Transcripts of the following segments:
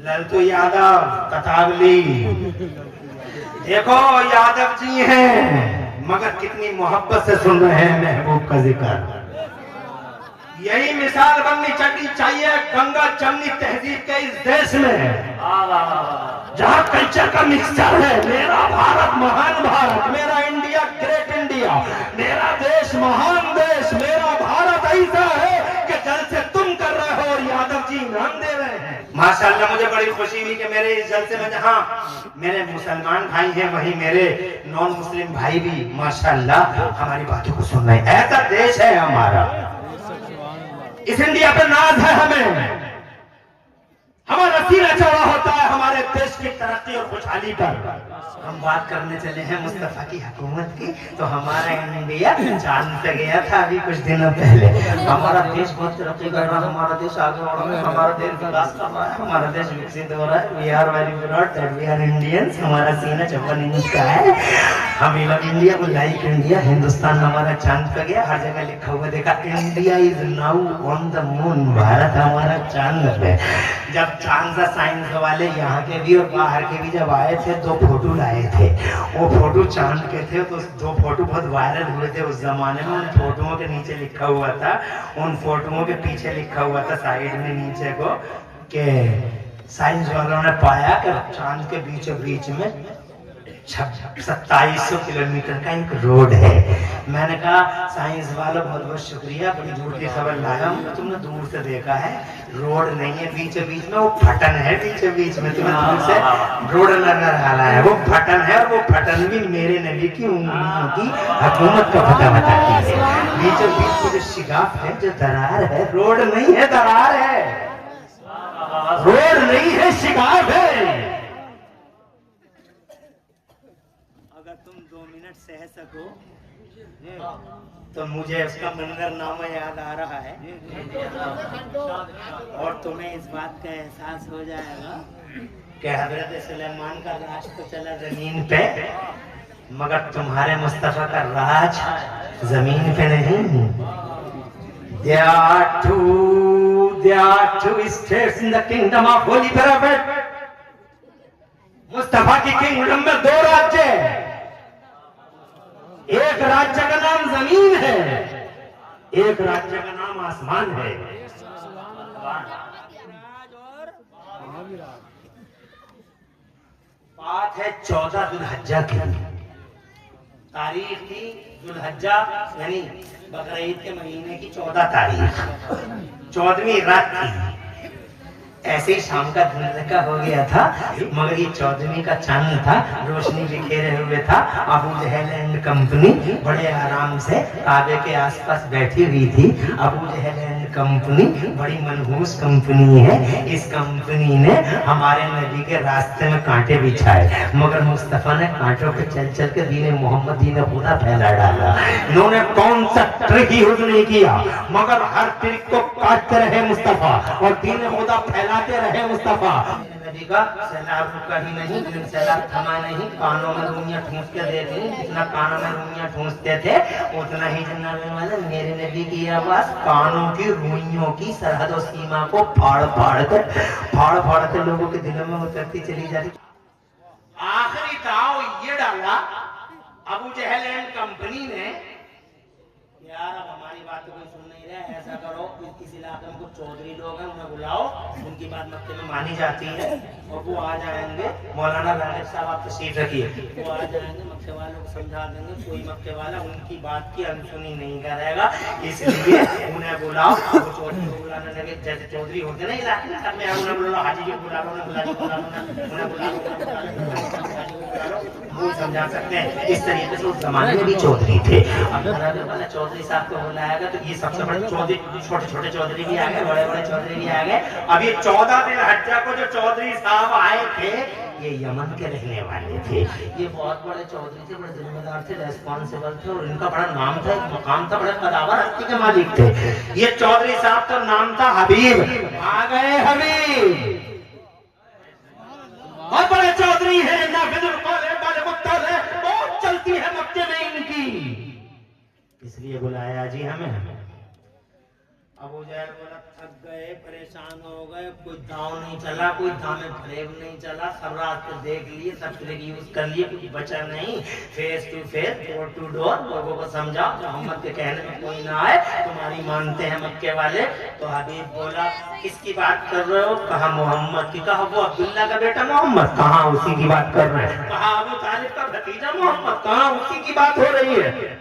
ललतू यादव ततावली, देखो यादव जी हैं मगर कितनी मोहब्बत से सुन रहे हैं महबूब का जिक्र। यही मिसाल बननी चाहिए गंगा जमनी तहजीब के इस देश में, जहाँ कल्चर का मिक्सचर है। मेरा भारत महान भारत, मेरा इंडिया ग्रेट इंडिया, मेरा देश महान देश, मेरा भारत ऐसा है कि जल से तुम कर रहे हो और यादव जी नाम दे रहे हैं। माशाल्लाह मुझे बड़ी खुशी हुई कि मेरे इस जलसे में जहाँ मेरे मुसलमान भाई हैं वहीं मेरे नॉन मुस्लिम भाई भी माशाल्लाह हमारी बातों को सुन रहे हैं। ऐसा देश है हमारा, इस इंडिया पे नाज है हमें। हमारा सीना चौड़ा होता है हमारे देश की तरक्की और खुशहाली पर। हम बात करने चले हैं मुस्तफा की हुकूमत की, तो हमारा इंडिया चांद पे गया था अभी कुछ दिनों पहले। हमारा देश बहुत तरक्की कर रहा है, हमारा देश आगे बढ़ रहा है, हमारा देश विकास कर रहा है, हमारा देश विकसित हो रहा है। We are very proud that we are Indians. हमारा सीना 54 इंच का है। हम लव इंडिया, वो लाइक इंडिया। हिंदुस्तान हमारा चांद पे गया, हर जगह लिखा हुआ देखा India is now on the moon. Bharat हमारा चांद पे। जब चांद से साइंस वाले यहाँ के भी और बाहर के भी जब आए थे, 2 फोटो लाए थे। वो फोटो चांद के थे, तो 2 फोटो बहुत वायरल हुए थे उस जमाने में। उन फोटोओं के नीचे लिखा हुआ था, उन फोटोओं के पीछे लिखा हुआ था साइड में नीचे को कि साइंस वालों ने पाया कि चांद के बीचों बीच में 2700 किलोमीटर का एक रोड है। मैंने कहा साइंस वालों बहुत बहुत शुक्रिया, बड़ी दूर की खबर लाया हूँ। तुमने दूर से देखा है, रोड नहीं है बीचों बीच में, वो फटन है बीचों बीच में। तुम्हें दूर से रोड नजर आ रहा है, वो फटन है। और वो फटन भी मेरे नबी की उंगलियों की हुकूमत का पता बताती है। बीचों बीच में जो शिगाफ है, जो दरार है, रोड नहीं है दरार है, रोड नहीं है शिगाफ है। तुम 2 मिनट सह सको तो मुझे उसका मंजरनामा याद आ रहा है, और तुम्हें इस बात का एहसास हो जाएगा कि हजरत सुलेमान का राज तो चला जमीन पे, मगर तुम्हारे मुस्तफा का राज जमीन पे नहीं। There are two states in the kingdom of Holy Prophet. Mustafa की किंगडम में 2 राज्य हैं। एक राज्य का नाम जमीन है, एक राज्य का नाम आसमान है। बात है 14 जुल्हज्जा की। तारीख थी जुल्हज्जा यानी बकरीद के महीने की 14 तारीख, 14वीं रात थी। ऐसे ही शाम का धुंधला हो गया था, मगर ये 14वीं का चांद था, रोशनी बिखेरे हुए था। अबू जहल एंड कंपनी बड़े आराम से काबे के आसपास बैठी हुई थी। अबू जहल एंड कंपनी बड़ी मनहूस कंपनी है। इस कंपनी ने हमारे नबी के रास्ते में कांटे बिछाए, मगर मुस्तफा ने कांटों पे चल चल के दीन मोहम्मद दीन खुदा फैला डाला। इन्होंने कौन सा ट्रिक यूज नहीं किया, मगर हर ट्रिक को काटते रहे मुस्तफा और दीन खुदा फैलाते रहे मुस्तफा। नबी का सैलाब रुका ही नहीं, सैलाब थमा नहीं, कानों में रूमियां ठूंस के दे दी। जितना कानों में रूमियां ठूंसते थे उतना ही जन्नत वाले मेरे नबी की आवाज कानों की रूइयों की सरहद और सीमा को फाड़ फाड़ के लोगों के दिलों में उतरती चली जा रही। आखिरी दाव ये डाला अबू जहल एंड कंपनी ने, यार अब हमारी बात तो कोई सुन नहीं रहा है, ऐसा करो इस इलाके में कुछ चौधरी लोग हैं, उन्हें बुलाओ, उनकी बात मक्के में मानी जाती है और वो आ जाएंगे। मौलाना राशिद साहब आप तशरीफ रखिए, वो आ जाएंगे, मक्के वालों को समझा देंगे। कोई मक्के वाला उनकी बात की अनसुनी नहीं करेगा, इसलिए उन्हें बुलाओ। वो चौधरी को बुलाने लगे, जैसे चौधरी होते ना इलाके में, उन्हें बुला, हाजी जी बुला लो, उन्हें बुला वो समझा सकते हैं। इस तरीके से उस जमाने में भी चौधरी थे। अब वाला चौधरी साहब को बुलाएगा तो ये सबसे बड़े चौधरी, छोटे छोटे चौधरी भी आ गए, बड़े बड़े चौधरी भी आ गए। अब ये 14 जुल्हज्जा को जो चौधरी साहब आए थे, ये यमन के रहने वाले थे। ये बहुत बड़े चौधरी थे, बड़े जिम्मेदार थे, रेस्पॉन्सिबल थे और इनका बड़ा नाम था, एक मकाम था, बड़े कदावर हस्ती के मालिक थे। ये चौधरी साहब का नाम था हबीब। आ गए हबीब, बहुत बड़े चौधरी है, बहुत चलती है मक्के में इनकी, इसलिए बुलाया जी हमें। अबू जहल बोला थक गए, परेशान हो गए, कोई दाव नहीं चला, कोई दामे फरेब नहीं चला, सब रात को देख लिए, सब ट्रिक यूज कर लिए, कुछ बचा नहीं। Face to face, door to door, लोगों को समझाओ मोहम्मद के कहने में कोई ना आए, तुम्हारी मानते हैं मक्के वाले। तो हबीब बोला किसकी बात कर रहे हो? कहा मोहम्मद की। कहा वो अब्दुल्ला का बेटा मोहम्मद? कहा उसी की बात कर रहे हैं। कहा अबू तालिब का भतीजा मोहम्मद? कहा उसी की बात हो रही है।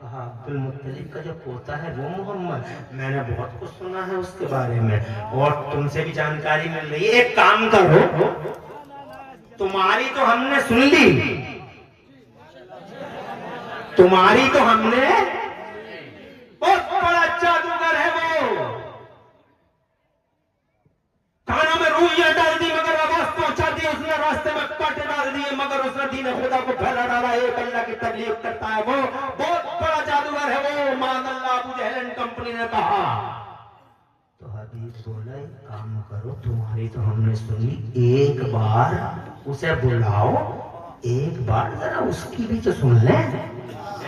कहा अब्दुल मुत्तलिब का जो पोता है वो मोहम्मद? मैंने बहुत कुछ सुना है उसके बारे में और तुमसे भी जानकारी मिल रही है। एक काम करो, तुम्हारी तो हमने सुन ली, तुम्हारी तो हमने, बहुत बड़ा जादूगर है वो, कानों में रूहियां डाल दी मगर आवाज पहुंचा दी उसने, रास्ते में कांटे डाल दिए मगर उसने दीन खुदा को फैला डाला, एक अल्लाह की तबलीग करता है वो, बहुत बड़ा जादूगर है वो, मान अल्लाह। अबू जहल एंड कंपनी ने कहा। तो हबीब बोला एक काम करो, तुम्हारी तो हमने सुनी, एक बार उसे बुलाओ, एक बार जरा उसकी भी तो सुन ले,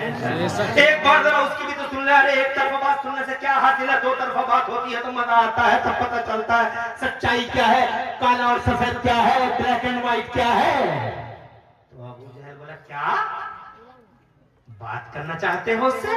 एक बार जरा उसकी भी तो सुन ले। अरे एक तरफा बात सुनने से क्या हासिल है, दो तरफा बात होती है तो मजा आता है, तब पता चलता है सच्चाई क्या है, काला और सफेद क्या है, ब्लैक एंड व्हाइट क्या है। तो अबू जहल बोला क्या बात करना चाहते हो उससे?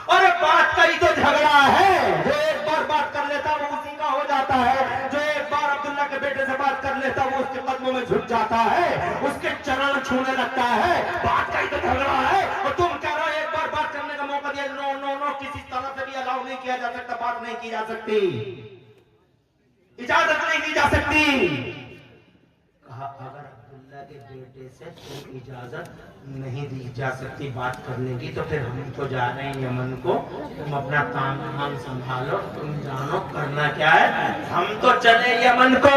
अरे बात का ही तो झगड़ा है, जो एक बार बात कर लेता वो उसी का हो जाता है, जो एक बार अब्दुल्ला के बेटे से बात कर लेता वो उसके कदमों में झुक जाता है, उसके चरण छूने लगता है, बात का ही तो झगड़ा है। और तुम कह रहे हो एक बार बात करने का मौका दिया, नो नो नो, किसी तरह से भी अलाउ नहीं किया जा सकता, बात नहीं की जा सकती, इजाजत नहीं दी जा सकती। कहा अगर अब्दुल्ला के बेटे से कोई इजाजत नहीं दी जा सकती बात करने की तो फिर हम तो जा रहे हैं यमन को, तुम अपना काम धाम संभालो, तुम जानो करना क्या है, हम तो चले यमन को।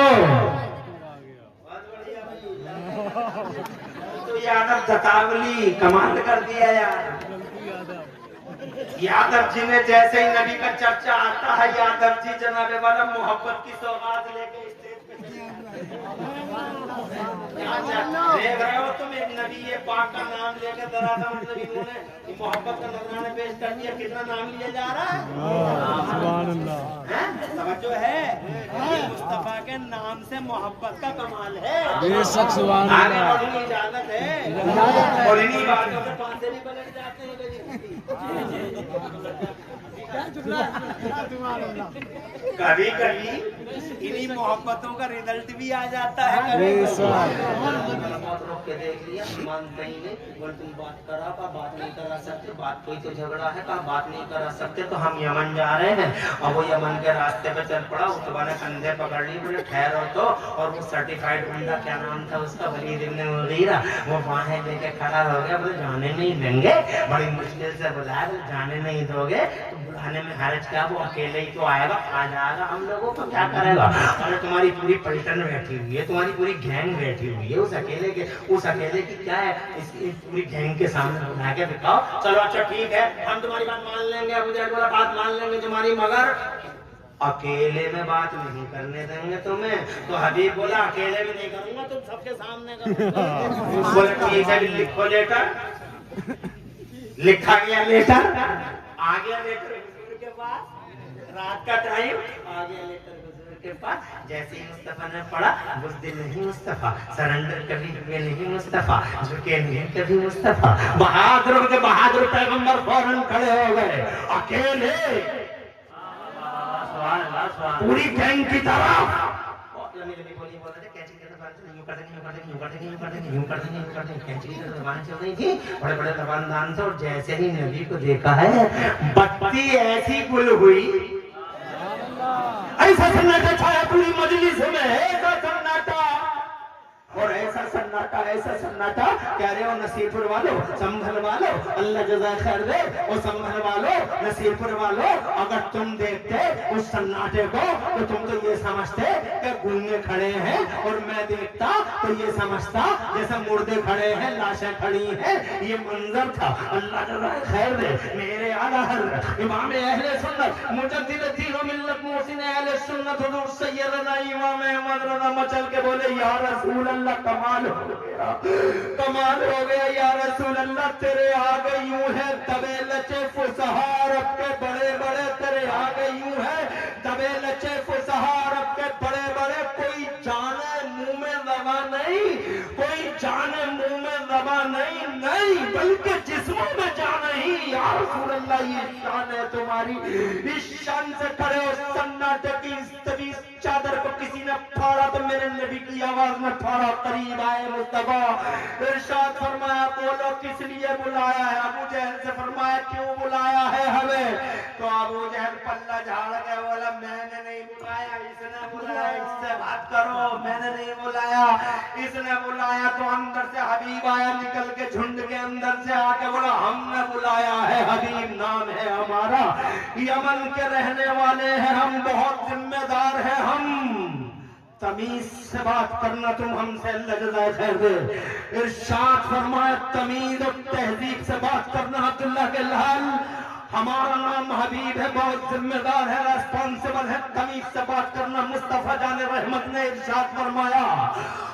तो यादव जतावली कमाल कर दिया यार। यादव जी ने जैसे ही नबी का चर्चा आता है, यादव जी जनाबे वाला मोहब्बत की सौगात लेके स्टेज पे देख रहे हो तुम, एक नबी पाक का नाम लेकर जरा सा मतलब इन्होंने मोहब्बत का नजराना पेश कर दिया, कितना नाम लिया जा रहा है, सुभान अल्लाह, समझो है, मुस्तफा के नाम से मोहब्बत का कमाल है, बेशक सुभान अल्लाह, आगे बढ़ने की इजाजत है, और इन्हीं बातों से पांसे भी पलट जाते हैं कभी कभी इन्हीं मोहब्बतों का रिजल्ट भी आ जाता है। रोक के देख लिया, मानते ही नहीं, बोल तुम बात करा का बात नहीं करा सकते, बात कोई तो झगड़ा है का बात नहीं करा सकते, तो हम यमन जा रहे हैं। और वो यमन के रास्ते पे चल पड़ा, उतबा ने कंधे पकड़ लिए, बोले ठहरो तो, और वो सर्टिफाइड बंदा क्या नाम था उसका, वलीद इब्न मुगीरा, वो बाहें लेके खड़ा हो गया, बोले जाने नहीं देंगे, बड़ी मुश्किल से बुलाया, जाने नहीं दोगे तो बुलाने में हर्ज क्या, वो अकेले ही तो आएगा, आ जाएगा, हम लोगों को क्या करेगा। अरे तुम्हारी पूरी पलटन बैठी हुई है, तुम्हारी पूरी गैंग बैठी हुई है, उस अकेले की क्या है, इस पूरी गैंग के सामने बुला के दिखाओ, चलो अच्छा ठीक है हम तुम्हारी बात मान लेंगे, अबू जहल बोला बात मान लेंगे तुम्हारी, मगर अकेले में बात नहीं करने देंगे तुम्हें। तो हबीब बोला अकेले में नहीं करूंगा, तुम सबके सामने करूंगा। बोले ठीक है लिखो लेटर, लिखा गया लेटर, आ गया लेटर हुजूर के पास, रात का टाइम आ गया लेटर हुजूर के पास। जैसे ही मुस्तफा ने पढ़ा, बुज़दिल नहीं मुस्तफा, सरेंडर कभी हुए नहीं मुस्तफा, झुके नहीं कभी मुस्तफा, बहादुर के बहादुर पैगंबर फौरन खड़े हो गए, अकेले पूरी गैंग की तरफ। बड़े बड़े दबान से, और जैसे ही नबी को देखा है बत्ती ऐसी गुल हुई, ऐसा सन्नाटा छाया पूरी मजलिस में, ऐसा सन्नाटा, और ऐसा सन्नाटा, कह रहे हो नसीरपुर वालों संभल वालों, अल्लाह जज़ा खैर दे, और संभल वालों नसीरपुर वालों, अगर तुम देखते उस सन्नाटे को तो तुम तो ये समझते कि गूंगे खड़े हैं, और मैं देखता तो ये समझता जैसे मुर्दे खड़े हैं, लाशें खड़ी हैं, ये मंजर था। अल्लाह जज़ा खैर दे मेरे आला हज़रत इमाम अहले सुन्नत मुजद्दिद दीन व मिल्लत मोहसिन अहले सुन्नत हुजूर सैयदना इमाम अहमद रज़ा मचल के बोले या रसूल अल्लाह कमाल हो गया या रसूल अल्लाह, तेरे आगे यूं है तबे लचे फुसहार के बड़े बड़े, तेरे आगे यूं है लबे लचे फुसहार के बड़े बड़े, कोई जाने मुंह में दबा नहीं, कोई जाने मुंह में दबा नहीं, नहीं बल्कि जिस्मों में जाना ही। या रसूल अल्लाह, ये शान है तुम्हारी, इस शान से खड़े हो। सन्नाटे की तभी चादर को किसी ने फाड़ा तो मेरे नबी की आवाज में फाड़ा। करीब आए मुस्तफा, इरशाद फरमाया बोलो किस लिए बुलाया है? अबू जहल से फरमाया क्यों बुलाया है हमें? तो अबू जहल पल्ला झाड़ के बोला मैंने नहीं बुलाया, इसने बुलाया, इससे बात करो, मैंने नहीं बुलाया, इसने बुलाया। तो अंदर से हबीब आया निकल के, झुंड के अंदर से आके बोला हमने बुलाया है, हबीब नाम है हमारा, यमन के रहने वाले हैं हम, बहुत जिम्मेदार है हम, तमीज से बात करना, तुम हमसे अल्लाह जज़ाए खैर दे। इरशाद फरमाया तमीज और तहजीब से बात करना अब्दुल्लाह के लाल, हमारा नाम हबीब है, बहुत जिम्मेदार है, रेस्पॉन्सिबल है, तमीज से बात करना। मुस्तफा जाने रहमत ने इरशाद फरमाया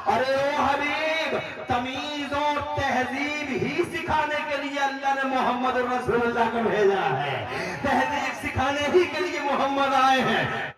अरे ओ हबीब, तमीज और तहजीब ही सिखाने के लिए अल्लाह ने मोहम्मद रसूलुल्लाह को भेजा है, तहजीब सिखाने ही के लिए मोहम्मद आए हैं।